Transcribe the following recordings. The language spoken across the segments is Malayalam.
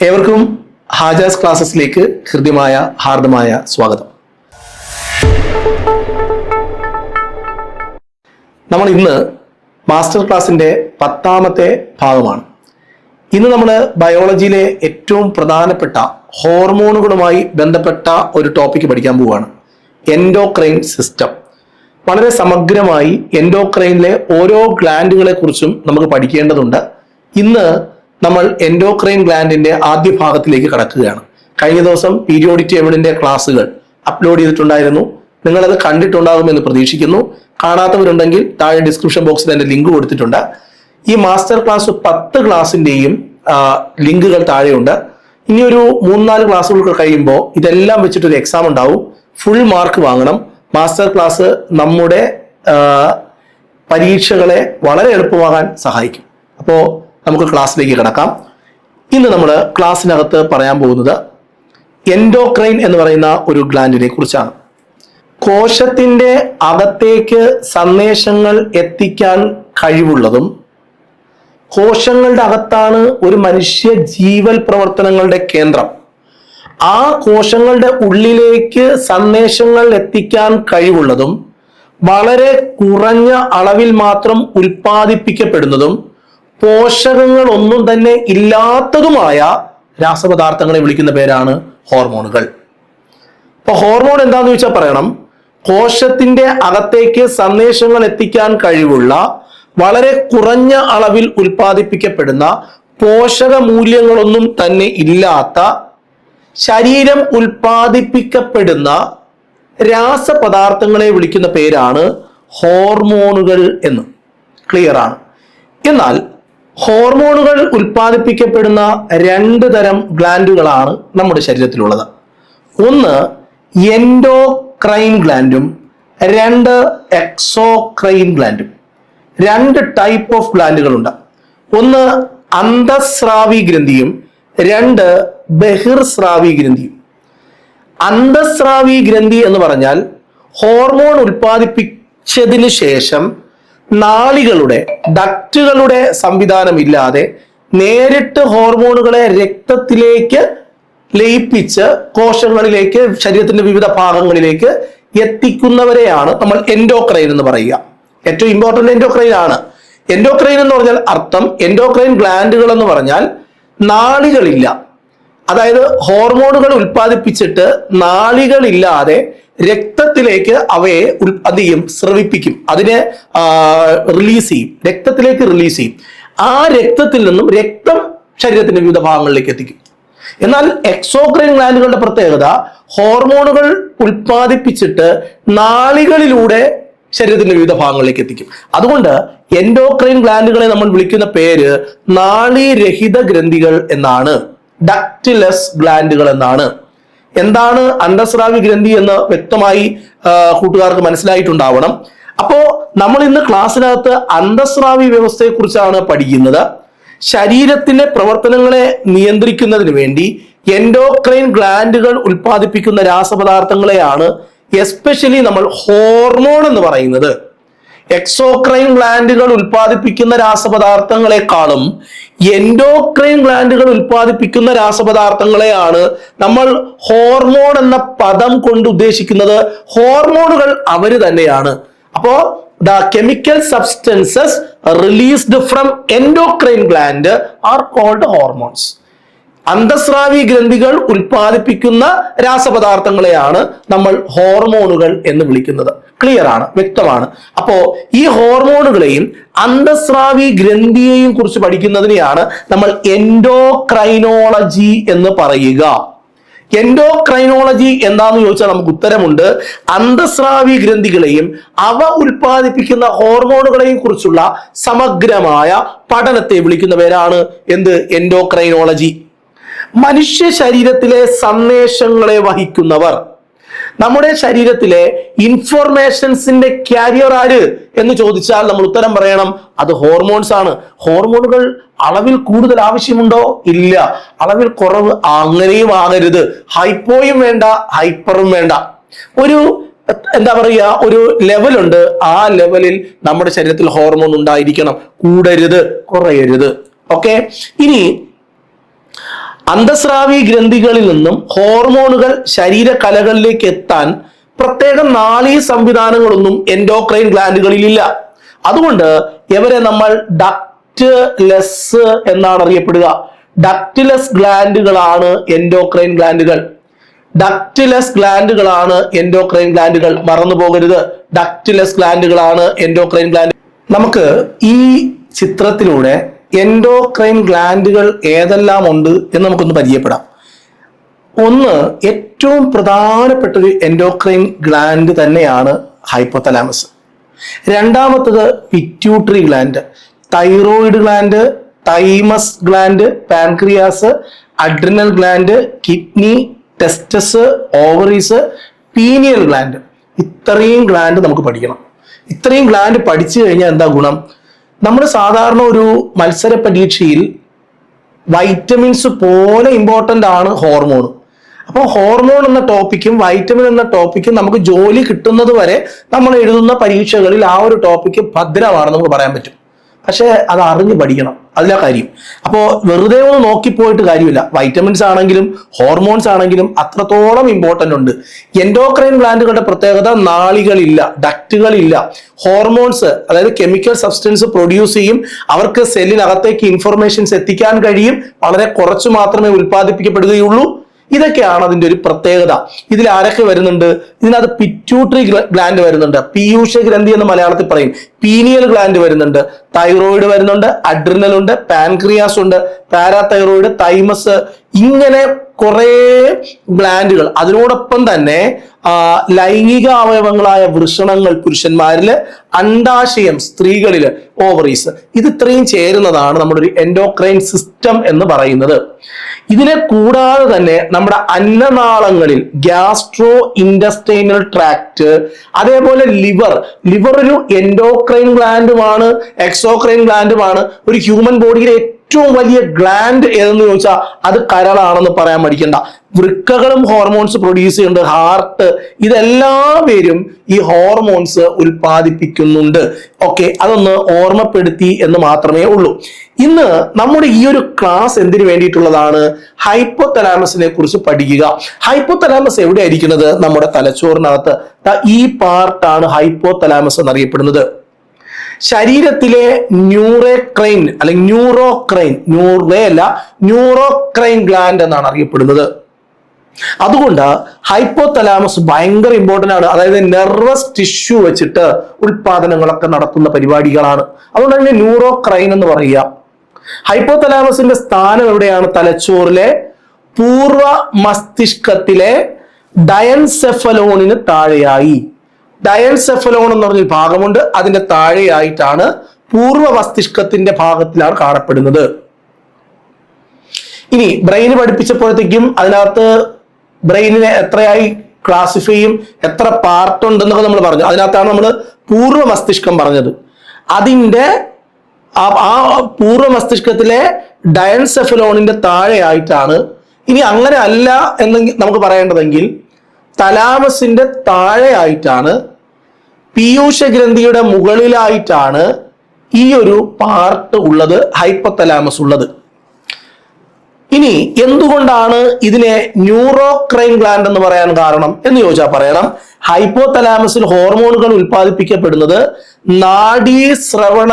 ഏവർക്കും ഹാജാസ് ക്ലാസ്സസിലേക്ക് ഹൃദ്യമായ ഹാർദമായ സ്വാഗതം. നമ്മൾ ഇന്ന് മാസ്റ്റർ ക്ലാസിന്റെ 10ാമത്തെ ഭാഗമാണ്. ഇന്ന് നമ്മൾ ബയോളജിയിലെ ഏറ്റവും പ്രധാനപ്പെട്ട ഹോർമോണുകളുമായി ബന്ധപ്പെട്ട ഒരു ടോപ്പിക്ക് പഠിക്കാൻ പോവുകയാണ്. Endocrine system. വളരെ സമഗ്രമായി എൻഡോക്രൈനിലെ ഓരോ ഗ്ലാൻഡുകളെ കുറിച്ചും നമുക്ക് പഠിക്കേണ്ടതുണ്ട്. ഇന്ന് നമ്മൾ എൻഡോക്രൈൻ ഗ്ലാൻഡിന്റെ ആദ്യ ഭാഗത്തിലേക്ക് കടക്കുകയാണ്. കഴിഞ്ഞ ദിവസം പീരിയോഡിക് ടേബിളിന്റെ ക്ലാസ്സുകൾ അപ്ലോഡ് ചെയ്തിട്ടുണ്ടായിരുന്നു. നിങ്ങളത് കണ്ടിട്ടുണ്ടാകുമെന്ന് പ്രതീക്ഷിക്കുന്നു. കാണാത്തവരുണ്ടെങ്കിൽ താഴെ ഡിസ്ക്രിപ്ഷൻ ബോക്സിൽ എൻ്റെ ലിങ്ക് കൊടുത്തിട്ടുണ്ട്. ഈ മാസ്റ്റർ ക്ലാസ് 10 ക്ലാസ്സിന്റെയും ലിങ്കുകൾ താഴെയുണ്ട്. ഇനി ഒരു 3-4 ക്ലാസ്സുകൾ കഴിയുമ്പോൾ ഇതെല്ലാം വെച്ചിട്ടൊരു എക്സാം ഉണ്ടാവും. ഫുൾ മാർക്ക് വാങ്ങണം. മാസ്റ്റർ ക്ലാസ് നമ്മുടെ പരീക്ഷകളെ വളരെ എളുപ്പമാകാൻ സഹായിക്കും. അപ്പോൾ നമുക്ക് ക്ലാസ്സിലേക്ക് കിടക്കാം. ഇന്ന് നമ്മൾ ക്ലാസ്സിനകത്ത് പറയാൻ പോകുന്നത് എൻഡോക്രൈൻ എന്ന് പറയുന്ന ഒരു ഗ്ലാൻഡിനെ കുറിച്ചാണ്. കോശത്തിന്റെ അകത്തേക്ക് സന്ദേശങ്ങൾ എത്തിക്കാൻ കഴിവുള്ളതും, കോശങ്ങളുടെ അകത്താണ് ഒരു മനുഷ്യ ജീവൽ പ്രവർത്തനങ്ങളുടെ കേന്ദ്രം. ആ കോശങ്ങളുടെ ഉള്ളിലേക്ക് സന്ദേശങ്ങൾ എത്തിക്കാൻ കഴിവുള്ളതും, വളരെ കുറഞ്ഞ അളവിൽ മാത്രം ഉൽപ്പാദിപ്പിക്കപ്പെടുന്നതും, പോഷകങ്ങൾ ഒന്നും തന്നെ ഇല്ലാത്തതുമായ രാസപദാർത്ഥങ്ങളെ വിളിക്കുന്ന പേരാണ് ഹോർമോണുകൾ. അപ്പൊ ഹോർമോൺ എന്താന്ന് ചോദിച്ചാൽ പറയണം, കോശത്തിന്റെ അകത്തേക്ക് സന്ദേശങ്ങൾ എത്തിക്കാൻ കഴിവുള്ള, വളരെ കുറഞ്ഞ അളവിൽ ഉൽപ്പാദിപ്പിക്കപ്പെടുന്ന, പോഷക മൂല്യങ്ങളൊന്നും തന്നെ ഇല്ലാത്ത, ശരീരം ഉൽപ്പാദിപ്പിക്കപ്പെടുന്ന രാസപദാർത്ഥങ്ങളെ വിളിക്കുന്ന പേരാണ് ഹോർമോണുകൾ എന്ന്. ക്ലിയർ ആണ്. എന്നാൽ ഹോർമോണുകൾ ഉൽപ്പാദിപ്പിക്കപ്പെടുന്ന 2 തരം ഗ്ലാൻഡുകളാണ് നമ്മുടെ ശരീരത്തിലുള്ളത്. ഒന്ന് എൻഡോക്രൈൻ ഗ്ലാൻഡും 2 എക്സോക്രൈൻ ഗ്ലാൻഡും. 2 ടൈപ്പ് ഓഫ് ഗ്ലാൻഡുകളുണ്ട്. ഒന്ന് അന്തസ്രാവി ഗ്രന്ഥിയും 2 ബഹിർസ്രാവി ഗ്രന്ഥിയും. അന്തസ്രാവി ഗ്രന്ഥി എന്ന് പറഞ്ഞാൽ ഹോർമോൺ ഉൽപ്പാദിപ്പിച്ചതിന് ശേഷം നാളികളുടെ, ഡക്റ്റുകളുടെ സംവിധാനമില്ലാതെ നേരിട്ട് ഹോർമോണുകളെ രക്തത്തിലേക്ക് ലയിപ്പിച്ച് കോശങ്ങളിലേക്ക്, ശരീരത്തിന്റെ വിവിധ ഭാഗങ്ങളിലേക്ക് എത്തിക്കുന്നവരെയാണ് നമ്മൾ എൻഡോക്രൈൻ എന്ന് പറയുക. ഏറ്റവും ഇമ്പോർട്ടന്റ് എൻഡോക്രൈൻ ആണ്. എൻഡോക്രൈൻ എന്ന് പറഞ്ഞാൽ അർത്ഥം, എൻഡോക്രൈൻ ഗ്ലാൻഡുകൾ എന്ന് പറഞ്ഞാൽ നാളികളില്ല, അതായത് ഹോർമോണുകൾ ഉൽപ്പാദിപ്പിച്ചിട്ട് നാളികളില്ലാതെ രക്തത്തിലേക്ക് അവയെ സ്രവിപ്പിക്കും, അതിനെ റിലീസ് ചെയ്യും, രക്തത്തിലേക്ക് റിലീസ് ചെയ്യും. ആ രക്തത്തിൽ നിന്നും രക്തം ശരീരത്തിന്റെ വിവിധ ഭാഗങ്ങളിലേക്ക് എത്തിക്കും. എന്നാൽ എക്സോക്രൈൻ ഗ്ലാൻഡുകളുടെ പ്രത്യേകത, ഹോർമോണുകൾ ഉൽപ്പാദിപ്പിച്ചിട്ട് നാളികളിലൂടെ ശരീരത്തിന്റെ വിവിധ ഭാഗങ്ങളിലേക്ക് എത്തിക്കും. അതുകൊണ്ട് എൻഡോക്രൈൻ ഗ്ലാൻഡുകളെ നമ്മൾ വിളിക്കുന്ന പേര് നാളീരഹിത ഗ്രന്ഥികൾ എന്നാണ്, ഡക്റ്റിലെസ് ഗ്ലാൻഡുകൾ എന്നാണ്. എന്താണ് അന്തസ്രാവി ഗ്രന്ഥി എന്ന് വ്യക്തമായി കൂട്ടുകാർക്ക് മനസ്സിലായിട്ടുണ്ടാവണം. അപ്പോ നമ്മൾ ഇന്ന് ക്ലാസ്സിനകത്ത് അന്തസ്രാവി വ്യവസ്ഥയെ കുറിച്ചാണ് പഠിക്കുന്നത്. ശരീരത്തിലെ പ്രവർത്തനങ്ങളെ നിയന്ത്രിക്കുന്നതിന് വേണ്ടി എൻഡോക്രൈൻ ഗ്ലാൻഡുകൾ ഉൽപ്പാദിപ്പിക്കുന്ന രാസപദാർത്ഥങ്ങളെയാണ് എസ്പെഷ്യലി നമ്മൾ ഹോർമോൺ എന്ന് പറയുന്നത്. എക്സോക്രൈൻ ഗ്ലാൻഡുകൾ ഉൽപ്പാദിപ്പിക്കുന്ന രാസപദാർത്ഥങ്ങളെക്കാളും എൻഡോക്രൈൻ ഗ്ലാൻഡുകൾ ഉൽപ്പാദിപ്പിക്കുന്ന രാസപദാർത്ഥങ്ങളെയാണ് നമ്മൾ ഹോർമോൺ എന്ന പദം കൊണ്ട് ഉദ്ദേശിക്കുന്നത്. ഹോർമോണുകൾ അവര് തന്നെയാണ്. അപ്പോ the chemical substances released from endocrine gland are called hormones. അന്തസ്രാവി ഗ്രന്ഥികൾ ഉൽപ്പാദിപ്പിക്കുന്ന രാസപദാർത്ഥങ്ങളെയാണ് നമ്മൾ ഹോർമോണുകൾ എന്ന് വിളിക്കുന്നത്. ക്ലിയർ ആണ്, വ്യക്തമാണ്. അപ്പോ ഈ ഹോർമോണുകളെയും അന്തസ്രാവി ഗ്രന്ഥിയെയും കുറിച്ച് പഠിക്കുന്നതിനെയാണ് നമ്മൾ എൻഡോക്രൈനോളജി എന്ന് പറയുക. എൻഡോക്രൈനോളജി എന്താന്ന് ചോദിച്ചാൽ നമുക്ക് ഉത്തരമുണ്ട്. അന്തസ്രാവി ഗ്രന്ഥികളെയും അവ ഉൽപ്പാദിപ്പിക്കുന്ന ഹോർമോണുകളെയും കുറിച്ചുള്ള സമഗ്രമായ പഠനത്തെ വിളിക്കുന്ന പേരാണ് എന്ത്? എൻഡോക്രൈനോളജി. മനുഷ്യ ശരീരത്തിലെ സന്ദേശങ്ങളെ വഹിക്കുന്നവർ, നമ്മുടെ ശരീരത്തിലെ ഇൻഫോർമേഷൻസിന്റെ ക്യാരിയർ ആര് എന്ന് ചോദിച്ചാൽ നമ്മൾ ഉത്തരം പറയണം, അത് ഹോർമോൺസ് ആണ്. ഹോർമോണുകൾ അളവിൽ കൂടുതൽ ആവശ്യമുണ്ടോ? ഇല്ല. അളവിൽ കുറവ് അങ്ങനെയും ആകരുത്. ഹൈപ്പോയും വേണ്ട, ഹൈപ്പറും വേണ്ട. ഒരു എന്താ പറയുക, ഒരു ലെവലുണ്ട്. ആ ലെവലിൽ നമ്മുടെ ശരീരത്തിൽ ഹോർമോൺ ഉണ്ടായിരിക്കണം. കൂടരുത്, കുറയരുത്. ഓക്കെ. ഇനി അന്തസ്രാവി ഗ്രന്ഥികളിൽ നിന്നും ഹോർമോണുകൾ ശരീരകലകളിലേക്ക് എത്താൻ പ്രത്യേകം നാളീ സംവിധാനങ്ങളൊന്നും എൻഡോക്രൈൻ ഗ്ലാൻഡുകളിലില്ല. അതുകൊണ്ട് ഇവരെ നമ്മൾ ഡക്റ്റ്ലെസ് എന്നാണ് അറിയപ്പെടുക. ഡക്റ്റ്ലെസ് ഗ്ലാൻഡുകളാണ് എൻഡോക്രൈൻ ഗ്ലാൻഡുകൾ. ഡക്റ്റ്ലെസ് ഗ്ലാൻഡുകളാണ് എൻഡോക്രൈൻ ഗ്ലാൻഡുകൾ. മറന്നു പോകരുത്, ഡക്റ്റ്ലെസ് ഗ്ലാൻഡുകളാണ് എൻഡോക്രൈൻ ഗ്ലാൻഡ്. നമുക്ക് ഈ ചിത്രത്തിലൂടെ എൻഡോക്രൈൻ ഗ്ലാൻഡുകൾ ഏതെല്ലാം ഉണ്ട് എന്ന് നമുക്കൊന്ന് പരിചയപ്പെടാം. ഒന്ന്, ഏറ്റവും പ്രധാനപ്പെട്ട ഒരു എൻഡോക്രൈൻ ഗ്ലാൻഡ് തന്നെയാണ് ഹൈപ്പോതലാമസ്. രണ്ടാമത്തത് pituitary gland, thyroid gland, thymus gland, pancreas, adrenal gland, kidney, tests, ovaries, pineal gland. ഇത്രയും ഗ്ലാൻഡ് നമുക്ക് പഠിക്കണം. ഇത്രയും ഗ്ലാൻഡ് പഠിച്ചു കഴിഞ്ഞാൽ എന്താ ഗുണം? നമ്മൾ സാധാരണ ഒരു മത്സര പരീക്ഷയിൽ വൈറ്റമിൻസ് പോലെ ഇമ്പോർട്ടൻ്റ് ആണ് ഹോർമോൺ. അപ്പോൾ ഹോർമോൺ എന്ന ടോപ്പിക്കും വൈറ്റമിൻ എന്ന ടോപ്പിക്കും നമുക്ക് ജോലി കിട്ടുന്നത് വരെ നമ്മൾ എഴുതുന്ന പരീക്ഷകളിൽ ആ ഒരു ടോപ്പിക്ക് ഭദ്രമാണെന്ന് നമുക്ക് പറയാൻ പറ്റും. പക്ഷെ അത് അറിഞ്ഞ് പഠിക്കണം, അതിലാ കാര്യം. അപ്പോൾ വെറുതെ ഒന്ന് നോക്കിപ്പോയിട്ട് കാര്യമില്ല. വൈറ്റമിൻസ് ആണെങ്കിലും ഹോർമോൺസ് ആണെങ്കിലും അത്രത്തോളം ഇമ്പോർട്ടൻ്റ് ഉണ്ട്. എൻഡോക്രൈൻ ഗ്ലാൻഡുകളുടെ പ്രത്യേകത നാളികളില്ല, ഡക്റ്റുകളില്ല. ഹോർമോൺസ്, അതായത് കെമിക്കൽ സബ്സ്റ്റൻസ് പ്രൊഡ്യൂസ് ചെയ്യും. അവർക്ക് സെല്ലിനകത്തേക്ക് ഇൻഫർമേഷൻസ് എത്തിക്കാൻ കഴിയും. വളരെ കുറച്ച് മാത്രമേ ഉൽപ്പാദിപ്പിക്കപ്പെടുകയുള്ളൂ. ഇതൊക്കെയാണ് അതിന്റെ ഒരു പ്രത്യേകത. ഇതിൽ ആരൊക്കെ വരുന്നുണ്ട്? ഇതിനകത്ത് പിറ്റ്യൂട്ടറി ഗ്ലാൻഡ് വരുന്നുണ്ട്, പീയൂഷ ഗ്രന്ഥി എന്ന് മലയാളത്തിൽ പറയും. പീനിയൽ ഗ്ലാൻഡ് വരുന്നുണ്ട്, തൈറോയിഡ് വരുന്നുണ്ട്, അഡ്രിനൽ ഉണ്ട്, പാൻക്രിയാസ് ഉണ്ട്, പാരാതൈറോയിഡ്, തൈമസ്, ഇങ്ങനെ കുറെ ഗ്ലാൻഡുകൾ. അതിനോടൊപ്പം തന്നെ ലൈംഗിക അവയവങ്ങളായ വൃഷണങ്ങൾ പുരുഷന്മാരില്, അണ്ഡാശയം സ്ത്രീകളില്, ഓവറീസ്. ഇത് ഇത്രയും ചേരുന്നതാണ് നമ്മുടെ ഒരു എൻഡോക്രൈൻ സിസ്റ്റം എന്ന് പറയുന്നത്. ഇതിനെ കൂടാതെ തന്നെ നമ്മുടെ അന്നനാളങ്ങളിൽ ഗ്യാസ്ട്രോ ഇൻഡസ്റ്റൈനൽ ട്രാക്ട്, അതേപോലെ ലിവർ ഒരു എൻഡോക്രൈൻ ഗ്ലാൻഡുമാണ്, എക്സോക്രൈൻ ഗ്ലാൻഡുമാണ്. ഒരു ഹ്യൂമൻ ബോഡിയിലെ ഏറ്റവും വലിയ ഗ്ലാൻഡ് ഏതെന്ന് ചോദിച്ചാൽ അത് കരളാണെന്ന് പറയാൻ മടിക്കണ്ട. വൃക്കകളും ഹോർമോൺസ് പ്രൊഡ്യൂസ് ചെയ്യുന്നുണ്ട്, ഹാർട്ട്, ഇതെല്ലാം പേരും ഈ ഹോർമോൺസ് ഉൽപ്പാദിപ്പിക്കുന്നുണ്ട്. ഓക്കെ, അതൊന്ന് ഓർമ്മപ്പെടുത്തി എന്ന് മാത്രമേ ഉള്ളൂ. ഇന്ന് നമ്മുടെ ഈ ഒരു ക്ലാസ് എന്തിനു വേണ്ടിയിട്ടുള്ളതാണ്? ഹൈപ്പോതലാമസിനെ കുറിച്ച് പഠിക്കുക. ഹൈപ്പോതലാമസ് എവിടെയാണ് ഇരിക്കുന്നത്? നമ്മുടെ തലച്ചോറിനകത്ത്. ഈ പാർട്ടാണ് ഹൈപ്പോതലാമസ് എന്നറിയപ്പെടുന്നത്. ശരീരത്തിലെ ന്യൂറോക്രൈൻ അല്ലെങ്കിൽ ന്യൂറോക്രൈൻ ഗ്ലാൻഡ് എന്നാണ് അറിയപ്പെടുന്നത്. അതുകൊണ്ട് ഹൈപ്പോതലാമസ് ഭയങ്കര ഇമ്പോർട്ടൻ്റ് ആണ്. അതായത് നെർവസ് ടിഷ്യൂ വെച്ചിട്ട് ഉൽപാദനങ്ങളൊക്കെ നടത്തുന്ന പരിപാടികളാണ്. അതുകൊണ്ട് തന്നെ ന്യൂറോക്രൈൻ എന്ന് പറയുക. ഹൈപ്പോതലാമസിന്റെ സ്ഥാനം എവിടെയാണ്? തലച്ചോറിലെ പൂർവ മസ്തിഷ്കത്തിലെ ഡയൻസെഫലോണിന് താഴെയായി. ഡയൻസെഫലോൺ എന്ന് പറഞ്ഞൊരു ഭാഗമുണ്ട്, അതിന്റെ താഴെയായിട്ടാണ് പൂർവ്വ മസ്തിഷ്കത്തിന്റെ ഭാഗത്തിലാണ് കാണപ്പെടുന്നത്. ഇനി ബ്രെയിന് പഠിപ്പിച്ചപ്പോഴത്തേക്കും അതിനകത്ത് ബ്രെയിനിനെ എത്രയായി ക്ലാസിഫൈ ചെയ്യും, എത്ര പാർട്ട് ഉണ്ടെന്നൊക്കെ നമ്മൾ പറഞ്ഞു. അതിനകത്താണ് നമ്മൾ പൂർവ്വ മസ്തിഷ്കം പറഞ്ഞത്. അതിന്റെ ആ പൂർവ്വ മസ്തിഷ്കത്തിലെ ഡയൻസെഫലോണിന്റെ താഴെയായിട്ടാണ്. ഇനി അങ്ങനെ അല്ല എന്ന് നമുക്ക് പറയേണ്ടതെങ്കിൽ തലാമസിന്റെ താഴെയായിട്ടാണ്, പീയൂഷ ഗ്രന്ഥിയുടെ മുകളിലായിട്ടാണ് ഈ ഒരു പാർട്ട് ഉള്ളത്, ഹൈപ്പോതലാമസ് ഉള്ളത്. ഇനി എന്തുകൊണ്ടാണ് ഇതിനെ ന്യൂറോക്രൈൻ ഗ്ലാൻഡ് എന്ന് പറയാൻ കാരണം എന്ന് ചോദിച്ചാൽ പറയണം, ഹൈപ്പോതലാമസിൽ ഹോർമോണുകൾ ഉൽപ്പാദിപ്പിക്കപ്പെടുന്നത് നാഡീശ്രവണ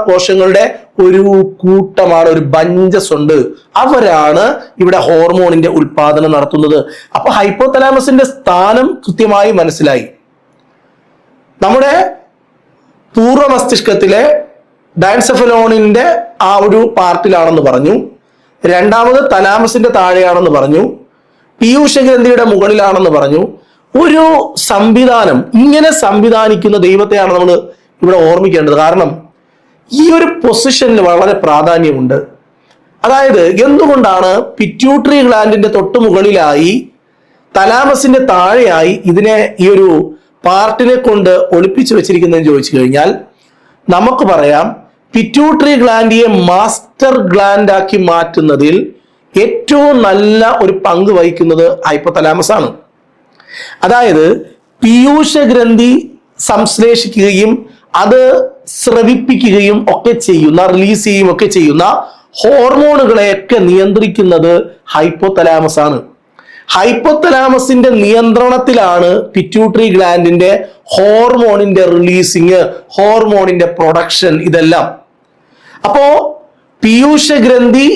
കോശങ്ങളുടെ ഒരു കൂട്ടമാണ്, ഒരു ബഞ്ചസ് ഉണ്ട്. അവരാണ് ഇവിടെ ഹോർമോണിന്റെ ഉൽപാദനം നടത്തുന്നത്. അപ്പൊ ഹൈപ്പോതലാമസിന്റെ സ്ഥാനം കൃത്യമായി മനസ്സിലായി. നമ്മുടെ പൂർവ്വ മസ്തിഷ്കത്തിലെ ഡയൻസെഫലോണിന്റെ ആ ഒരു പാർട്ടിലാണെന്ന് പറഞ്ഞു. രണ്ടാമത് തലാമസിന്റെ താഴെയാണെന്ന് പറഞ്ഞു. പീയൂഷ ഗ്രന്ഥിയുടെ മുകളിലാണെന്ന് പറഞ്ഞു. ഒരു സംവിധാനം, ഇങ്ങനെ സംവിധാനിക്കുന്ന ദൈവത്തെയാണ് നമ്മൾ ഇവിടെ ഓർമ്മിക്കേണ്ടത്. കാരണം ഈ ഒരു പൊസിഷനിൽ വളരെ പ്രാധാന്യമുണ്ട്. അതായത് എന്തുകൊണ്ടാണ് പിറ്റ്യൂട്ടറി ഗ്ലാൻഡിന്റെ തൊട്ടു മുകളിലായി തലാമസിന്റെ താഴെയായി ഇതിനെ ഈ ഒരു പാർട്ടിനെ കൊണ്ട് ഒളിപ്പിച്ചു വെച്ചിരിക്കുന്നതെന്ന് ചോദിച്ചു കഴിഞ്ഞാൽ നമുക്ക് പറയാം, പിറ്റ്യൂട്ടറി ഗ്ലാൻഡിയെ മാസ്റ്റർ ഗ്ലാൻഡ് ആക്കി മാറ്റുന്നതിൽ ഏറ്റവും നല്ല ഒരു പങ്ക് വഹിക്കുന്നത് ഹൈപ്പോതലാമസ് ആണ്. അതായത് പീയൂഷ ഗ്രന്ഥി സംശ്ലേഷിക്കുകയും അത് സ്രവിപ്പിക്കുകയും ഒക്കെ ചെയ്യുന്ന, റിലീസ് ചെയ്യുകയും ഒക്കെ ചെയ്യുന്ന ഹോർമോണുകളെയൊക്കെ നിയന്ത്രിക്കുന്നത് ഹൈപ്പോതലാമസ് ആണ്. ഹൈപ്പോതലാമസിന്റെ നിയന്ത്രണത്തിലാണ് പിറ്റ്യൂട്ടറി ഗ്ലാൻഡിന്റെ ഹോർമോണിന്റെ റിലീസിങ്, ഹോർമോണിന്റെ പ്രൊഡക്ഷൻ, ഇതെല്ലാം. അപ്പോ പീയൂഷഗ്രന്ഥി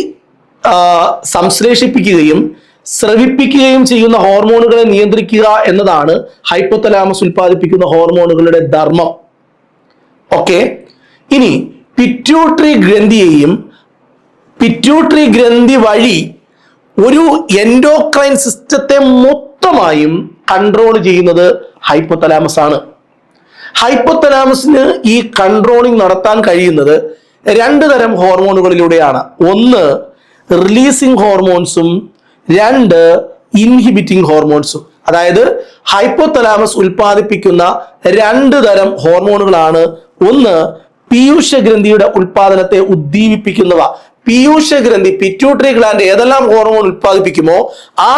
സംശ്ലേഷിപ്പിക്കുകയും സ്രവിപ്പിക്കുകയും ചെയ്യുന്ന ഹോർമോണുകളെ നിയന്ത്രിക്കുക എന്നതാണ് ഹൈപ്പോതലാമസ് ഉൽപ്പാദിപ്പിക്കുന്ന ഹോർമോണുകളുടെ ധർമ്മം. ഓക്കെ, ഇനി പിറ്റ്യൂട്ടറി ഗ്രന്ഥിയെയും പിറ്റ്യൂട്ടറി ഗ്രന്ഥി വഴി ഒരു എൻഡോക്രൈൻ സിസ്റ്റത്തെ മൊത്തമായും കൺട്രോൾ ചെയ്യുന്നത് ഹൈപ്പോതലാമസ് ആണ്. ഹൈപ്പോതലാമസിന് ഈ കൺട്രോളിംഗ് നടത്താൻ കഴിയുന്നത് രണ്ട് തരം ഹോർമോണുകളിലൂടെയാണ്. ഒന്ന് റിലീസിങ് ഹോർമോൺസും, രണ്ട് ഇൻഹിബിറ്റിംഗ് ഹോർമോൺസും. അതായത് ഹൈപ്പോതലാമസ് ഉൽപ്പാദിപ്പിക്കുന്ന രണ്ട് തരം ഹോർമോണുകളാണ്. ഒന്ന് പീയൂഷഗ്രന്ഥിയുടെ ഉൽപാദനത്തെ ഉദ്ദീപിപ്പിക്കുന്നവ. പീയൂഷഗ്രന്ഥി, പിറ്റ്യൂട്ടറി ഗ്ലാൻഡ് ഏതെല്ലാം ഹോർമോൺ ഉൽപ്പാദിപ്പിക്കുമോ ആ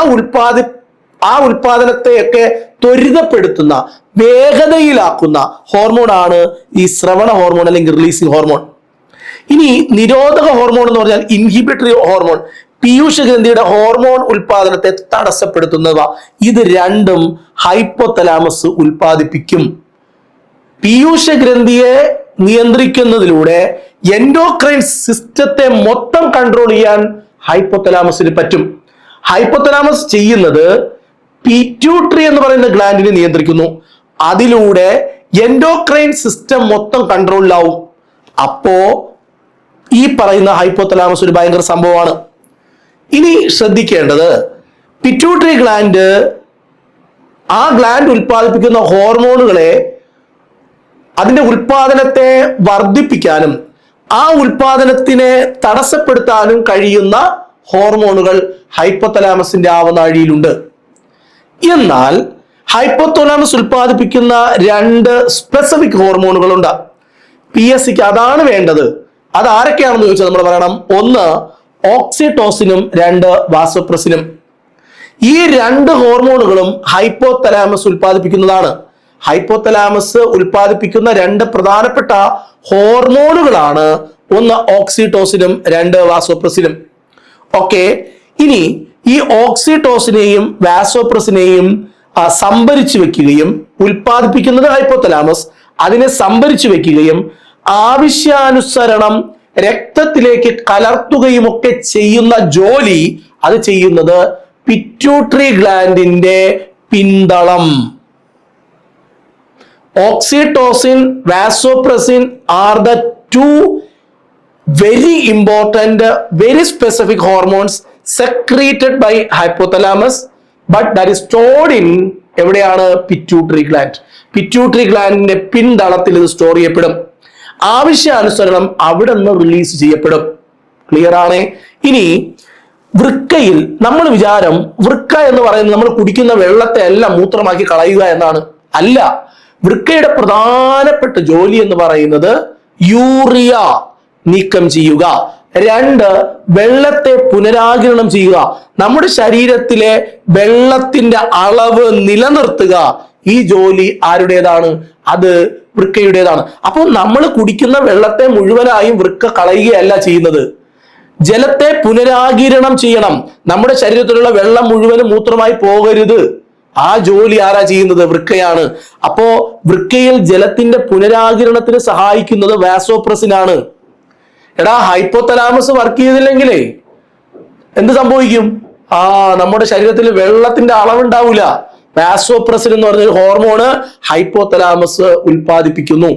ഉൽപാദനത്തെയൊക്കെ ത്വരിതപ്പെടുത്തുന്ന, വേഗതയിലാക്കുന്ന ഹോർമോണാണ് ഈ ശ്രവണ ഹോർമോൺ അല്ലെങ്കിൽ റിലീസിംഗ് ഹോർമോൺ. ഇനി നിരോധക ഹോർമോൺ എന്ന് പറഞ്ഞാൽ ഇൻഹിബിറ്ററി ഹോർമോൺ, പീയൂഷഗ്രന്ഥിയുടെ ഹോർമോൺ ഉൽപാദനത്തെ തടസ്സപ്പെടുത്തുന്നവ. ഇത് രണ്ടും ഹൈപ്പോതലാമസ് ഉൽപ്പാദിപ്പിക്കും. പീയൂഷഗ്രന്ഥിയെ നിയന്ത്രിക്കുന്നതിലൂടെ എൻഡോക്രൈൻ സിസ്റ്റത്തെ മൊത്തം കൺട്രോൾ ചെയ്യാൻ ഹൈപ്പോതലാമസിന് പറ്റും. ഹൈപ്പോതലാമസ് ചെയ്യുന്നത് പിറ്റ്യൂട്ടറി എന്ന് പറയുന്ന ഗ്ലാൻഡിനെ നിയന്ത്രിക്കുന്നു. അതിലൂടെ എൻഡോക്രൈൻ സിസ്റ്റം മൊത്തം കൺട്രോളിലാവും. അപ്പോ ഈ പറയുന്ന ഹൈപ്പോതലാമസ് ഒരു ഭയങ്കര സംഭവമാണ്. ഇനി ശ്രദ്ധിക്കേണ്ടത്, പിറ്റ്യൂട്ടറി ഗ്ലാൻഡ് ആ ഗ്ലാൻഡ് ഉൽപ്പാദിപ്പിക്കുന്ന ഹോർമോണുകളെ, അതിന്റെ ഉൽപാദനത്തെ വർദ്ധിപ്പിക്കാനും ആ ഉൽപാദനത്തിനെ തടസ്സപ്പെടുത്താനും കഴിയുന്ന ഹോർമോണുകൾ ഹൈപ്പോതലാമസിന്റെ ആവനാഴിയിലുണ്ട്. എന്നാൽ ഹൈപ്പോതലാമസ് ഉൽപ്പാദിപ്പിക്കുന്ന രണ്ട് സ്പെസിഫിക് ഹോർമോണുകളുണ്ട്. PSCക്ക് അതാണ് വേണ്ടത്. അത് ആരൊക്കെയാണെന്ന് ചോദിച്ചാൽ നമ്മൾ പറയണം, ഒന്ന് ഓക്സിറ്റോസിനും, രണ്ട് വാസോപ്രസിനും. ഈ രണ്ട് ഹോർമോണുകളും ഹൈപ്പോതലാമസ് ഉൽപ്പാദിപ്പിക്കുന്നതാണ്. ഹൈപ്പോതലാമസ് ഉൽപ്പാദിപ്പിക്കുന്ന രണ്ട് പ്രധാനപ്പെട്ട ഹോർമോണുകളാണ്, ഒന്ന് ഓക്സിറ്റോസിനും, രണ്ട് വാസോപ്രസിനും. ഓക്കെ, ഇനി ഈ ഓക്സിറ്റോസിനെയും വാസോപ്രസിനെയും സംഭരിച്ചു വെക്കുകയും, ഉൽപ്പാദിപ്പിക്കുന്നത് ഹൈപ്പോതലാമസ്, അതിനെ സംഭരിച്ചു വെക്കുകയും ആവശ്യാനുസരണം രക്തത്തിലേക്ക് കലർത്തുകയും ഒക്കെ ചെയ്യുന്ന ജോലി അത് ചെയ്യുന്നത് pituitary ഗ്ലാൻഡിന്റെ പിന്തളം. Oxytocin, vasopressin are the two very important, very specific hormones secreted by hypothalamus, but that is stored in എവിടെയാണ്? Pituitary gland. പിറ്റ്യൂട്ടറി ഗ്ലാൻഡിന്റെ പിന്തളത്തിൽ ഇത് സ്റ്റോർ ചെയ്യപ്പെടും. ആവശ്യാനുസരണം അവിടെ നിന്ന് റിലീസ് ചെയ്യപ്പെടും. ക്ലിയർ ആണ്? ഇനി വൃക്കയിൽ നമ്മൾ വിചാരം വൃക്ക എന്ന് പറയുന്നത് നമ്മൾ കുടിക്കുന്ന വെള്ളത്തെ എല്ലാം മൂത്രമാക്കി കളയുക എന്നാണ്. അല്ല, വൃക്കയുടെ പ്രധാനപ്പെട്ട ജോലി എന്ന് പറയുന്നത് യൂറിയ നീക്കം ചെയ്യുക, രണ്ട് വെള്ളത്തെ പുനരാഗിരണം ചെയ്യുക, നമ്മുടെ ശരീരത്തിലെ വെള്ളത്തിന്റെ അളവ് നിലനിർത്തുക. ഈ ജോലി ആരുടേതാണ്? അത് വൃക്കയുടേതാണ്. അപ്പോൾ നമ്മൾ കുടിക്കുന്ന വെള്ളത്തെ മുഴുവനായും വൃക്ക കളയുകയല്ല ചെയ്യുന്നത്, ജലത്തെ പുനരാഗിരണം ചെയ്യണം. നമ്മുടെ ശരീരത്തിലുള്ള വെള്ളം മുഴുവനും മൂത്രമായി പോകരുത്. ആ ജോലി ആരാ ചെയ്യുന്നത്? വൃക്കയാണ്. അപ്പോ വൃക്കയിൽ ജലത്തിന്റെ പുനരാഗിരണത്തിന് സഹായിക്കുന്നത് വാസോപ്രസിനാണ്. എടാ, ഹൈപ്പോതലാമസ് വർക്ക് ചെയ്തില്ലെങ്കിലേ എന്ത് സംഭവിക്കും? നമ്മുടെ ശരീരത്തിൽ വെള്ളത്തിന്റെ അളവുണ്ടാവില്ല. വാസോപ്രസിൻ എന്ന് പറഞ്ഞ ഹോർമോണ് ഹൈപ്പോതലാമസ് ഉൽപ്പാദിപ്പിക്കുന്നു.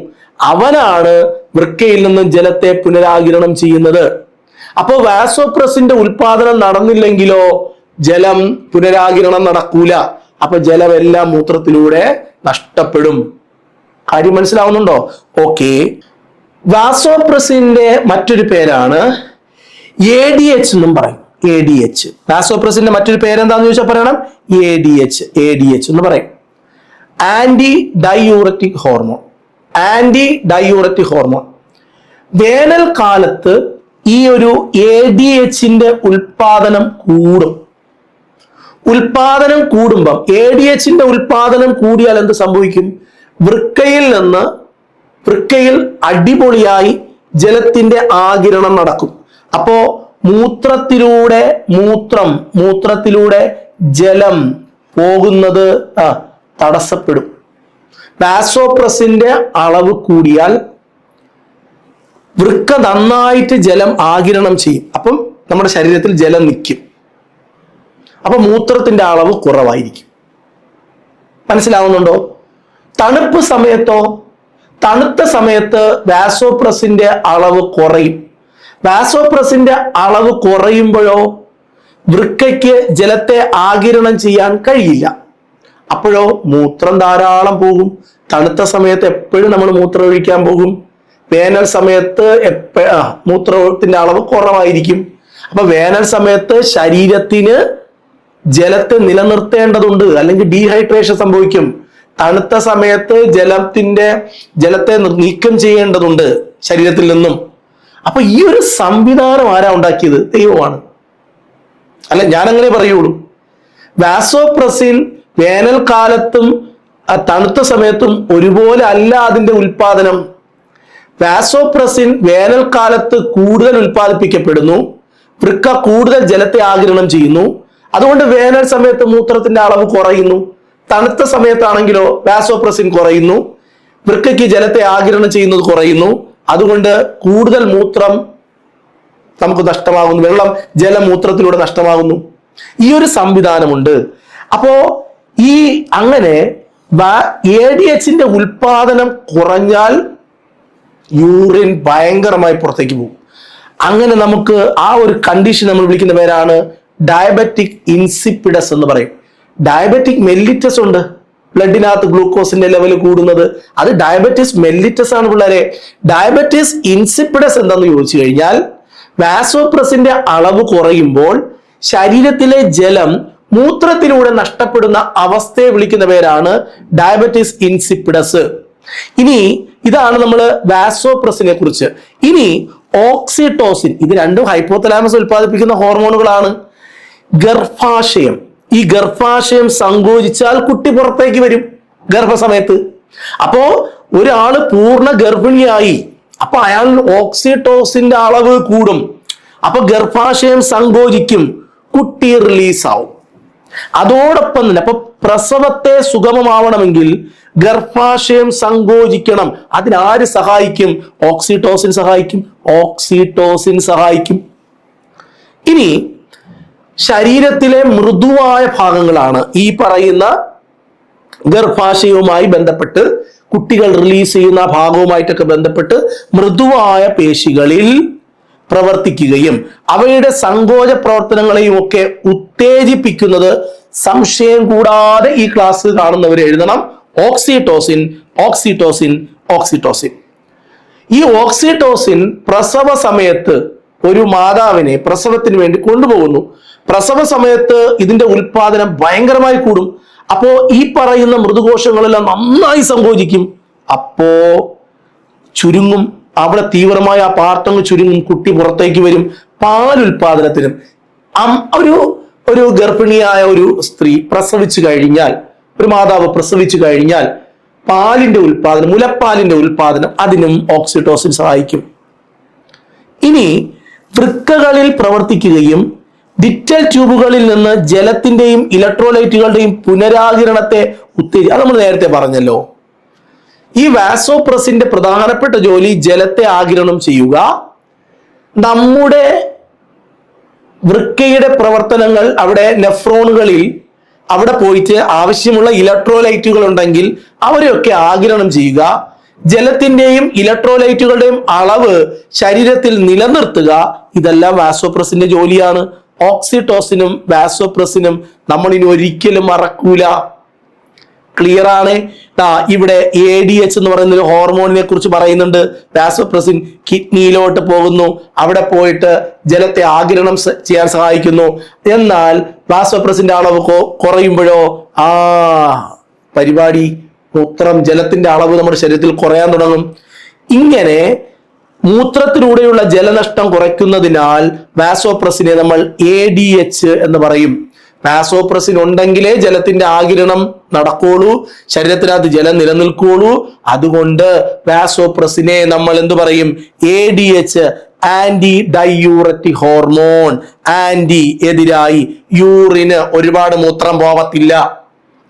അവനാണ് വൃക്കയിൽ നിന്നും ജലത്തെ പുനരാഗിരണം ചെയ്യുന്നത്. അപ്പോ വാസോപ്രസിന്റെ ഉൽപാദനം നടന്നില്ലെങ്കിലോ ജലം പുനരാഗിരണം നടക്കൂല. അപ്പൊ ജലമെല്ലാം മൂത്രത്തിലൂടെ നഷ്ടപ്പെടും. കാര്യം മനസ്സിലാവുന്നുണ്ടോ? ഓക്കെ, വാസോപ്രസിന്റെ മറ്റൊരു പേരാണ് ADH എന്നും പറയും. ADH, വാസോപ്രസിന്റെ മറ്റൊരു പേരെന്താന്ന് ചോദിച്ചാൽ പറയണം ADH എന്ന് പറയും. Anti diuretic hormone. Anti diuretic hormone. വേനൽക്കാലത്ത് ഈ ഒരു ADHന്റെ ഉൽപാദനം കൂടും. ഉൽപാദനം കൂടുമ്പം ADHന്റെ ഉൽപാദനം കൂടിയാൽ എന്ത് സംഭവിക്കും? വൃക്കയിൽ നിന്ന് വൃക്കയിൽ അടിപൊളിയായി ജലത്തിന്റെ ആഗിരണം നടക്കും. അപ്പോ മൂത്രത്തിലൂടെ ജലം പോകുന്നത് തടസ്സപ്പെടും. വാസോപ്രസിന്റെ അളവ് കൂടിയാൽ വൃക്ക നന്നായിട്ട് ജലം ആഗിരണം ചെയ്യും. അപ്പം നമ്മുടെ ശരീരത്തിൽ ജലം നിൽക്കും. അപ്പൊ മൂത്രത്തിന്റെ അളവ് കുറവായിരിക്കും. മനസ്സിലാവുന്നുണ്ടോ? തണുത്ത സമയത്ത് വാസോപ്രസിന്റെ അളവ് കുറയും. വാസോപ്രസിന്റെ അളവ് കുറയുമ്പോഴോ വൃക്കയ്ക്ക് ജലത്തെ ആഗിരണം ചെയ്യാൻ കഴിയില്ല. അപ്പോഴോ മൂത്രം ധാരാളം പോകും. തണുത്ത സമയത്ത് എപ്പോഴും നമ്മൾ മൂത്രം ഒഴിക്കാൻ പോകും. വേനൽ സമയത്ത് മൂത്രത്തിന്റെ അളവ് കുറവായിരിക്കും. അപ്പൊ വേനൽ സമയത്ത് ശരീരത്തിന് ജലത്തെ നിലനിർത്തേണ്ടതുണ്ട്, അല്ലെങ്കിൽ ഡീഹൈഡ്രേഷൻ സംഭവിക്കും. തണുത്ത സമയത്ത് ജലത്തെ നീക്കം ചെയ്യേണ്ടതുണ്ട് ശരീരത്തിൽ നിന്നും. അപ്പൊ ഈ ഒരു സംവിധാനം ആരാ ഉണ്ടാക്കിയത്? ദൈവമാണ്. അല്ല, ഞാൻ അങ്ങനെ പറയുള്ളൂ. വാസോപ്രസിൻ വേനൽക്കാലത്തും തണുത്ത സമയത്തും ഒരുപോലെ അല്ല അതിന്റെ ഉൽപാദനം. വാസോപ്രസിൻ വേനൽക്കാലത്ത് കൂടുതൽ ഉൽപ്പാദിപ്പിക്കപ്പെടുന്നു. വൃക്ക കൂടുതൽ ജലത്തെ ആഗിരണം ചെയ്യുന്നു. അതുകൊണ്ട് വേനൽ സമയത്ത് മൂത്രത്തിന്റെ അളവ് കുറയുന്നു. തണുത്ത സമയത്താണെങ്കിലോ വാസോപ്രസിൻ കുറയുന്നു. വൃക്കയ്ക്ക് ജലത്തെ ആഗിരണം ചെയ്യുന്നത് കുറയുന്നു. അതുകൊണ്ട് കൂടുതൽ മൂത്രം നമുക്ക് നഷ്ടമാകുന്നു. ജലമൂത്രത്തിലൂടെ നഷ്ടമാകുന്നു. ഈ ഒരു സംവിധാനമുണ്ട്. അപ്പോ അങ്ങനെ ADHന്റെ ഉൽപാദനം കുറഞ്ഞാൽ യൂറിൻ ഭയങ്കരമായി പുറത്തേക്ക് പോകും. അങ്ങനെ നമുക്ക് ആ ഒരു കണ്ടീഷൻ നമ്മൾ വിളിക്കുന്ന പേരാണ് ഡയബറ്റിക് ഇൻസിപ്പിഡസ് എന്ന് പറയും. ഡയബറ്റിക് മെല്ലിറ്റസ് ഉണ്ട്, ബ്ലഡിനകത്ത് ഗ്ലൂക്കോസിന്റെ ലെവൽ കൂടുന്നത്. അത് ഡയബറ്റിസ് മെല്ലിറ്റസ് ആണ് പിള്ളേരെ. ഡയബറ്റിസ് ഇൻസിപ്പിഡസ് എന്താന്ന് ചോദിച്ചു കഴിഞ്ഞാൽ വാസോപ്രസിന്റെ അളവ് കുറയുമ്പോൾ ശരീരത്തിലെ ജലം മൂത്രത്തിലൂടെ നഷ്ടപ്പെടുന്ന അവസ്ഥയെ വിളിക്കുന്ന പേരാണ് ഡയബറ്റിസ് ഇൻസിപ്പിഡസ്. ഇനി ഇതാണ് നമ്മൾ വാസോപ്രസിനെ കുറിച്ച്. ഇനി ഓക്സിറ്റോസിൻ, ഇത് രണ്ടും ഹൈപ്പോതലാമസ് ഉൽപ്പാദിപ്പിക്കുന്ന ഹോർമോണുകളാണ്. ഈ ഗർഭാശയം സങ്കോചിച്ചാൽ കുട്ടി പുറത്തേക്ക് വരും ഗർഭസമയത്ത്. അപ്പോ ഒരാള് പൂർണ്ണ ഗർഭിണിയായി, അപ്പൊ അയാൾ ഓക്സിറ്റോസിന്റെ അളവ് കൂടും. അപ്പൊ ഗർഭാശയം സങ്കോചിക്കും, കുട്ടി റിലീസ് ആവും. അതോടൊപ്പം തന്നെ അപ്പൊ പ്രസവത്തെ സുഗമമാവണമെങ്കിൽ ഗർഭാശയം സങ്കോചിക്കണം. അതിനാര് സഹായിക്കും? ഓക്സിറ്റോസിൻ സഹായിക്കും. ഇനി ശരീരത്തിലെ മൃദുവായ ഭാഗങ്ങളാണ് ഈ പറയുന്ന ഗർഭാശയവുമായി ബന്ധപ്പെട്ട്, കുട്ടികൾ റിലീസ് ചെയ്യുന്ന ഭാഗവുമായിട്ടൊക്കെ ബന്ധപ്പെട്ട് മൃദുവായ പേശികളിൽ പ്രവർത്തിക്കുകയും അവയുടെ സങ്കോച പ്രവർത്തനങ്ങളെയും ഒക്കെ ഉത്തേജിപ്പിക്കുന്നത് സംശയം കൂടാതെ ഈ ക്ലാസ് കാണുന്നവർ എഴുതണം. ഓക്സിറ്റോസിൻ. ഈ ഓക്സിറ്റോസിൻ പ്രസവ സമയത്ത് ഒരു മാതാവിനെ പ്രസവത്തിന് വേണ്ടി കൊണ്ടുപോകുന്നു. പ്രസവ സമയത്ത് ഇതിന്റെ ഉൽപാദനം ഭയങ്കരമായി കൂടും. അപ്പോ ഈ പറയുന്ന മൃദുകോശങ്ങളെല്ലാം നന്നായി സങ്കോചിക്കും. അപ്പോ ചുരുങ്ങും, അവിടെ തീവ്രമായ ആ പാർട്ടങ്ങ് ചുരുങ്ങും, കുട്ടി പുറത്തേക്ക് വരും. പാലുൽപാദനത്തിനും ഒരു ഗർഭിണിയായ ഒരു സ്ത്രീ പ്രസവിച്ചു കഴിഞ്ഞാൽ, ഒരു മാതാവ് പ്രസവിച്ചു കഴിഞ്ഞാൽ പാലിന്റെ ഉൽപാദനം, മുലപ്പാലിന്റെ ഉൽപാദനം, അതിനും ഓക്സിറ്റോസിൻ സഹായിക്കും. ഇനി വൃക്കകളിൽ പ്രവർത്തിക്കുകയും ഡിറ്റൽ ട്യൂബുകളിൽ നിന്ന് ജലത്തിന്റെയും ഇലക്ട്രോലൈറ്റുകളുടെയും പുനരാകിരണത്തെ അത് നമ്മൾ നേരത്തെ പറഞ്ഞല്ലോ. ഈ വാസോപ്രസിന്റെ പ്രധാനപ്പെട്ട ജോലി ജലത്തെ ആഗിരണം ചെയ്യുക. നമ്മുടെ വൃക്കയുടെ പ്രവർത്തനങ്ങൾ, അവിടെ നെഫ്രോണുകളിൽ അവിടെ പോയിട്ട് ആവശ്യമുള്ള ഇലക്ട്രോലൈറ്റുകൾ ഉണ്ടെങ്കിൽ അവരെയൊക്കെ ആഗിരണം ചെയ്യുക. ജലത്തിന്റെയും ഇലക്ട്രോലൈറ്റുകളുടെയും അളവ് ശരീരത്തിൽ നിലനിർത്തുക. ഇതെല്ലാം വാസോപ്രസിന്റെ ജോലിയാണ്. ഓക്സിറ്റോസിനും വാസോപ്രസിനും നമ്മൾ ഇനി ഒരിക്കലും മറക്കൂല. ക്ലിയർ ആണ്? ഇവിടെ ADH എന്ന് പറയുന്ന ഒരു ഹോർമോണിനെ കുറിച്ച് പറയുന്നുണ്ട്. വാസോപ്രസിൻ കിഡ്നിയിലോട്ട് പോകുന്നു, അവിടെ പോയിട്ട് ജലത്തെ ആഗിരണം ചെയ്യാൻ സഹായിക്കുന്നു. എന്നാൽ വാസോപ്രസിന്റെ അളവ് കുറയുമ്പോഴോ പരിപാടി ജലത്തിന്റെ അളവ് നമ്മുടെ ശരീരത്തിൽ കുറയാൻ തുടങ്ങും. ഇങ്ങനെ മൂത്രത്തിലൂടെയുള്ള ജലനഷ്ടം കുറയ്ക്കുന്നതിനാൽ വാസോപ്രസിനെ നമ്മൾ ADH എന്ന് പറയും. വാസോപ്രസിൻ ഉണ്ടെങ്കിലേ ജലത്തിന്റെ ആഗിരണം നടക്കുള്ളൂ, ശരീരത്തിനകത്ത് ജലം നിലനിൽക്കുള്ളൂ. അതുകൊണ്ട് വാസോപ്രസിനെ നമ്മൾ എന്ത് പറയും? ADH, anti diuretic hormone. Anti എതിരായി, യൂറിന് ഒരുപാട് മൂത്രം പോവത്തില്ല,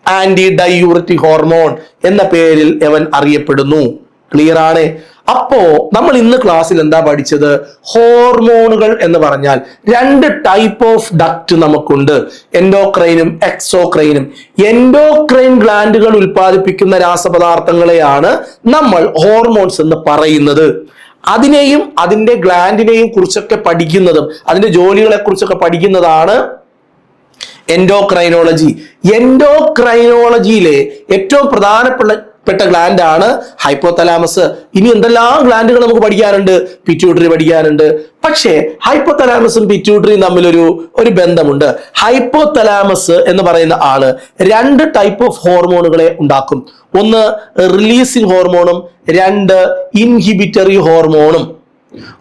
ആന്റി ഡൈയൂററ്റിക് ഹോർമോൺ എന്ന പേരിൽ അവൻ അറിയപ്പെടുന്നു. ക്ലിയർ ആണ്? അപ്പോ നമ്മൾ ഇന്ന് ക്ലാസ്സിൽ എന്താ പഠിച്ചത്? ഹോർമോണുകൾ എന്ന് പറഞ്ഞാൽ 2 ടൈപ്പ് ഓഫ് ഡക്റ്റ് നമുക്കുണ്ട്, എൻഡോക്രൈനും എക്സോക്രൈനും. എൻഡോക്രൈൻ ഗ്ലാൻഡുകൾ ഉൽപ്പാദിപ്പിക്കുന്ന രാസപദാർത്ഥങ്ങളെയാണ് നമ്മൾ ഹോർമോൺസ് എന്ന് പറയുന്നത്. അതിനെയും അതിന്റെ ഗ്ലാൻഡിനെയും കുറിച്ചൊക്കെ പഠിക്കുന്നതും അതിന്റെ ജോലികളെ കുറിച്ചൊക്കെ പഠിക്കുന്നതാണ് എൻഡോക്രൈനോളജി. എൻഡോക്രൈനോളജിയിലെ ഏറ്റവും പ്രധാനപ്പെട്ട ഗ്ലാൻഡ് ആണ് ഹൈപ്പോതലാമസ്. ഇനി എന്തെല്ലാം ഗ്ലാൻഡുകൾ നമുക്ക് പഠിക്കാനുണ്ട്? പിറ്റ്യൂട്ടറി പഠിക്കാനുണ്ട്. പക്ഷേ ഹൈപ്പോതലാമസും പിറ്റ്യൂട്ടറിയും തമ്മിൽ ഒരു ബന്ധമുണ്ട്. ഹൈപ്പോതലാമസ് എന്ന് പറയുന്ന ആള് 2 ടൈപ്പ് ഓഫ് ഹോർമോണുകളെ ഉണ്ടാക്കും. ഒന്ന് റിലീസിങ് ഹോർമോണും 2 ഇൻഹിബിറ്ററി ഹോർമോണും.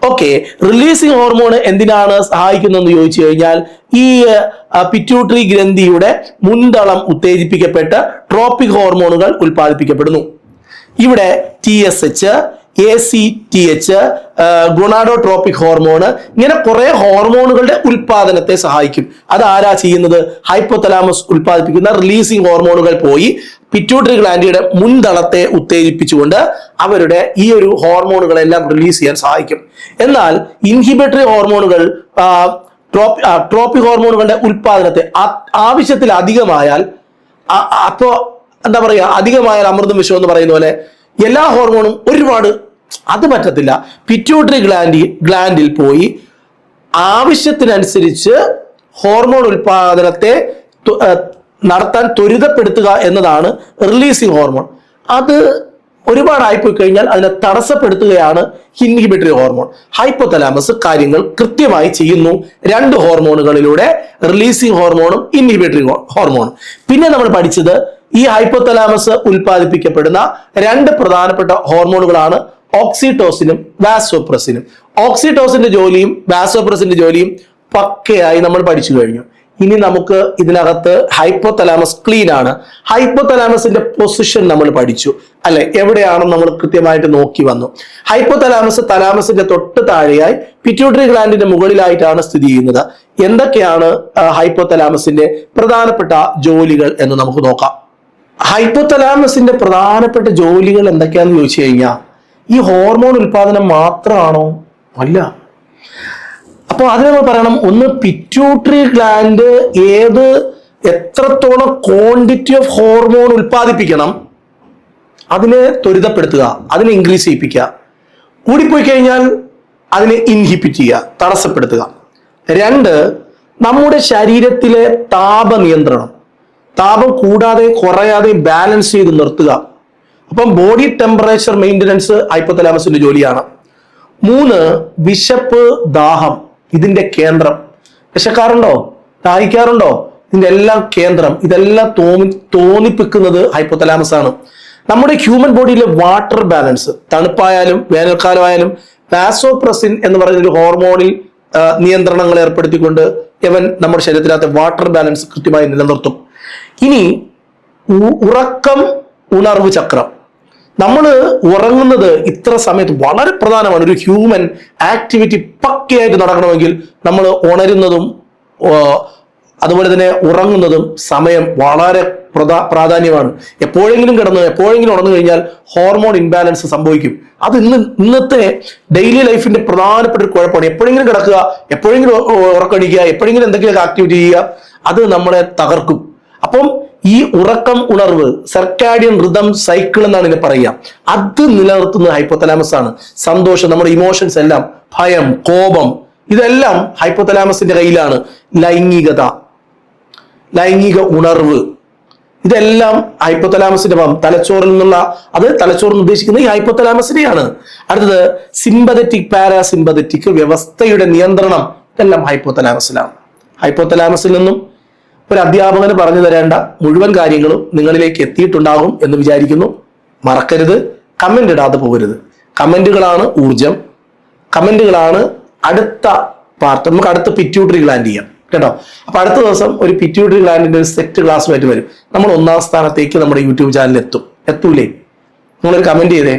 ഓക്കെ, റിലീസിങ് ഹോർമോൺ എന്തിനാണ് സഹായിക്കുന്നതെന്ന് ചോദിച്ചു കഴിഞ്ഞാൽ ഈ പിറ്റ്യൂട്ടറി ഗ്രന്ഥിയുടെ മുൻതളം ഉത്തേജിപ്പിക്കപ്പെട്ട് ട്രോപ്പിക് ഹോർമോണുകൾ ഉൽപ്പാദിപ്പിക്കപ്പെടുന്നു. ഇവിടെ TSH, ACTH, ഗുണാഡോട്രോപ്പിക് ഹോർമോണ്, ഇങ്ങനെ കുറെ ഹോർമോണുകളുടെ ഉൽപാദനത്തെ സഹായിക്കും. അത് ആരാ ചെയ്യുന്നത്? ഹൈപ്പോതലാമസ് ഉൽപ്പാദിപ്പിക്കുന്ന റിലീസിങ് ഹോർമോണുകൾ പോയി പിറ്റ്യൂട്ടറി ഗ്ലാൻഡിയുടെ മുൻതളത്തെ ഉത്തേജിപ്പിച്ചുകൊണ്ട് അവരുടെ ഈ ഒരു ഹോർമോണുകളെല്ലാം റിലീസ് ചെയ്യാൻ സഹായിക്കും. എന്നാൽ ഇൻഹിബിറ്ററി ഹോർമോണുകൾ ട്രോപ്പിക് ഹോർമോണുകളുടെ ഉൽപാദനത്തെ ആവശ്യത്തിൽ അധികമായാൽ, അപ്പോ എന്താ പറയുക, അധികമായാൽ അമൃതം വിഷം എന്ന് പറയുന്ന പോലെ എല്ലാ ഹോർമോണും ഒരുപാട് അത് പറ്റത്തില്ല. പിറ്റ്യൂട്ടറി ഗ്ലാൻഡിൽ പോയി ആവശ്യത്തിനനുസരിച്ച് ഹോർമോൺ ഉൽപാദനത്തെ നടത്താൻ ത്വരിതപ്പെടുത്തുക എന്നതാണ് റിലീസിങ് ഹോർമോൺ. അത് ഒരുപാടായിപ്പോയി കഴിഞ്ഞാൽ അതിനെ തടസ്സപ്പെടുത്തുകയാണ് ഇൻഹിബിറ്ററി ഹോർമോൺ. ഹൈപ്പോതലാമസ് കാര്യങ്ങൾ കൃത്യമായി ചെയ്യുന്നു 2 ഹോർമോണുകളിലൂടെ, റിലീസിങ് ഹോർമോണും ഇൻഹിബിറ്ററി ഹോർമോണും. പിന്നെ നമ്മൾ പഠിച്ചത് ഈ ഹൈപ്പോതലാമസ് ഉൽപ്പാദിപ്പിക്കപ്പെടുന്ന 2 പ്രധാനപ്പെട്ട ഹോർമോണുകളാണ് ഓക്സിറ്റോസിനും വാസോപ്രസിനും. ഓക്സിറ്റോസിന്റെ ജോലിയും വാസോപ്രസിന്റെ ജോലിയും പക്കയായി നമ്മൾ പഠിച്ചു കഴിഞ്ഞു. ഇനി നമുക്ക് ഇതിനകത്ത് ഹൈപ്പോതലാമസ് ക്ലീൻ ആണ്. ഹൈപ്പോതലാമസിന്റെ പൊസിഷൻ നമ്മൾ പഠിച്ചു അല്ലെ, എവിടെയാണെന്ന് നമ്മൾ കൃത്യമായിട്ട് നോക്കി വന്നു. ഹൈപ്പോതലാമസ് തലാമസിന്റെ തൊട്ട് താഴെയായി പിറ്റ്യൂട്ടറി ഗ്ലാൻഡിന്റെ മുകളിലായിട്ടാണ് സ്ഥിതി ചെയ്യുന്നത്. എന്തൊക്കെയാണ് ഹൈപ്പോതലാമസിന്റെ പ്രധാനപ്പെട്ട ജോലികൾ എന്ന് നമുക്ക് നോക്കാം. ഹൈപ്പോതലാമസിന്റെ പ്രധാനപ്പെട്ട ജോലികൾ എന്തൊക്കെയാണെന്ന് ചോദിച്ചു കഴിഞ്ഞാൽ ഈ ഹോർമോൺ ഉൽപാദനം മാത്രമാണോ? അല്ല. അപ്പൊ അത് നമ്മൾ പറയണം, ഒന്ന് പിറ്റ്യൂട്ടറി ഗ്ലാൻഡ് എത്രത്തോളം ക്വാണ്ടിറ്റി ഓഫ് ഹോർമോൺ ഉൽപ്പാദിപ്പിക്കണം, അതിനെ ത്വരിതപ്പെടുത്തുക, അതിനെ ഇൻക്രീസ് ചെയ്യിപ്പിക്കുക. കൂടിപ്പോയി കഴിഞ്ഞാൽ അതിനെ ഇൻഹിബിറ്റ് ചെയ്യുക, തടസ്സപ്പെടുത്തുക. 2, നമ്മുടെ ശരീരത്തിലെ താപനിയന്ത്രണം, താപം കൂടാതെ കുറയാതെ ബാലൻസ് ചെയ്ത് നിർത്തുക. അപ്പം ബോഡി ടെമ്പറേച്ചർ മെയിൻ്റനൻസ് ഹൈപ്പോതലാമസിന്റെ ജോലിയാണ്. 3, വിശപ്പ്, ദാഹം, ഇതിന്റെ കേന്ദ്രം. വിശക്കാറുണ്ടോ? ദാഹിക്കാറുണ്ടോ? ഇതിന്റെ എല്ലാം കേന്ദ്രം, ഇതെല്ലാം തോന്നിപ്പിക്കുന്നത് ഹൈപ്പോതലാമസ് ആണ്. നമ്മുടെ ഹ്യൂമൻ ബോഡിയിലെ വാട്ടർ ബാലൻസ്, തണുപ്പായാലും വേനൽക്കാലമായാലും വാസോപ്രസിൻ എന്ന് പറയുന്ന ഒരു ഹോർമോണിൽ നിയന്ത്രണങ്ങൾ ഏർപ്പെടുത്തിക്കൊണ്ട് ഇവൻ നമ്മുടെ ശരീരത്തിനകത്തെ വാട്ടർ ബാലൻസ് കൃത്യമായി നിലനിർത്തും. ഇനി ഉറക്കം, ഉണർവ് ചക്രം. നമ്മൾ ഉറങ്ങുന്നത് ഇത്ര സമയത്ത് വളരെ പ്രധാനമാണ്. ഒരു ഹ്യൂമൻ ആക്ടിവിറ്റി പക്കയായിട്ട് നടക്കണമെങ്കിൽ നമ്മൾ ഉണരുന്നതും അതുപോലെ തന്നെ ഉറങ്ങുന്നതും സമയം വളരെ പ്രാധാന്യമാണ്. എപ്പോഴെങ്കിലും കിടന്ന് എപ്പോഴെങ്കിലും ഉണർന്നു കഴിഞ്ഞാൽ ഹോർമോൺ ഇംബാലൻസ് സംഭവിക്കും. അത് ഇന്നത്തെ ഡെയിലി ലൈഫിന്റെ പ്രധാനപ്പെട്ട ഒരു കുഴപ്പമാണ്. എപ്പോഴെങ്കിലും കിടക്കുക, എപ്പോഴെങ്കിലും ഉറക്കണിക്കുക, എപ്പോഴെങ്കിലും എന്തെങ്കിലുമൊക്കെ ആക്ടിവിറ്റി ചെയ്യുക, അത് നമ്മളെ തകർക്കും. അപ്പം ഈ ഉറക്കം, ഉണർവ്, സർക്കാഡിയൻ റിതം സൈക്കിൾ എന്നാണ് ഇതിനെ പറയുക. അത് നിലനിർത്തുന്നത് ഹൈപ്പോതലാമസ് ആണ്. സന്തോഷം, നമ്മുടെ ഇമോഷൻസ് എല്ലാം, ഭയം, കോപം, ഇതെല്ലാം ഹൈപ്പോതലാമസിന്റെ കയ്യിലാണ്. ലൈംഗികത, ലൈംഗിക ഉണർവ്, ഇതെല്ലാം ഹൈപ്പോതലാമസിന്റെ തലച്ചോറിൽ നിന്നുള്ള, അത് തലച്ചോറിന് ഉദ്ദേശിക്കുന്നത് ഈ ഹൈപ്പോതലാമസിനെയാണ്. അടുത്തത് സിമ്പതറ്റിക്, പാരാസിമ്പതറ്റിക് വ്യവസ്ഥയുടെ നിയന്ത്രണം, ഇതെല്ലാം ഹൈപ്പോതലാമസിലാണ്. ഹൈപ്പോതലാമസിൽ നിന്നും ഒരു അധ്യാപകന് പറഞ്ഞു തരേണ്ട മുഴുവൻ കാര്യങ്ങളും നിങ്ങളിലേക്ക് എത്തിയിട്ടുണ്ടാകും എന്ന് വിചാരിക്കുന്നു. മറക്കരുത്, കമന്റ് ഇടാതെ പോകരുത്. കമന്റുകളാണ് ഊർജം, കമന്റുകളാണ് അടുത്ത പാർട്ട്. നമുക്ക് അടുത്ത പിറ്റ്യൂട്ടറി ഗ്ലാൻഡ് ചെയ്യാം. കേട്ടോ. അപ്പൊ അടുത്ത ദിവസം ഒരു പിറ്റ്യൂട്ടറി ഗ്ലാൻഡിന്റെ ഒരു സെറ്റ് ക്ലാസ്സുമായിട്ട് വരും. നമ്മൾ 1ാം സ്ഥാനത്തേക്ക് നമ്മുടെ യൂട്യൂബ് ചാനലിൽ എത്തൂലേ? നിങ്ങളൊരു കമന്റ് ചെയ്തേ.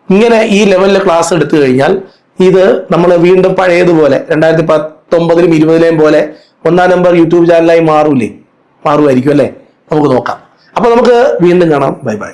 ഇങ്ങനെ ഈ ലെവലിൽ ക്ലാസ് എടുത്തു കഴിഞ്ഞാൽ ഇത് നമ്മൾ വീണ്ടും പഴയതുപോലെ 2019-ലും 20-ലെയും പോലെ 1ാം നമ്പർ യൂട്യൂബ് ചാനലായി മാറുമായിരിക്കും അല്ലേ? നമുക്ക് നോക്കാം. അപ്പൊ നമുക്ക് വീണ്ടും കാണാം. Bye bye.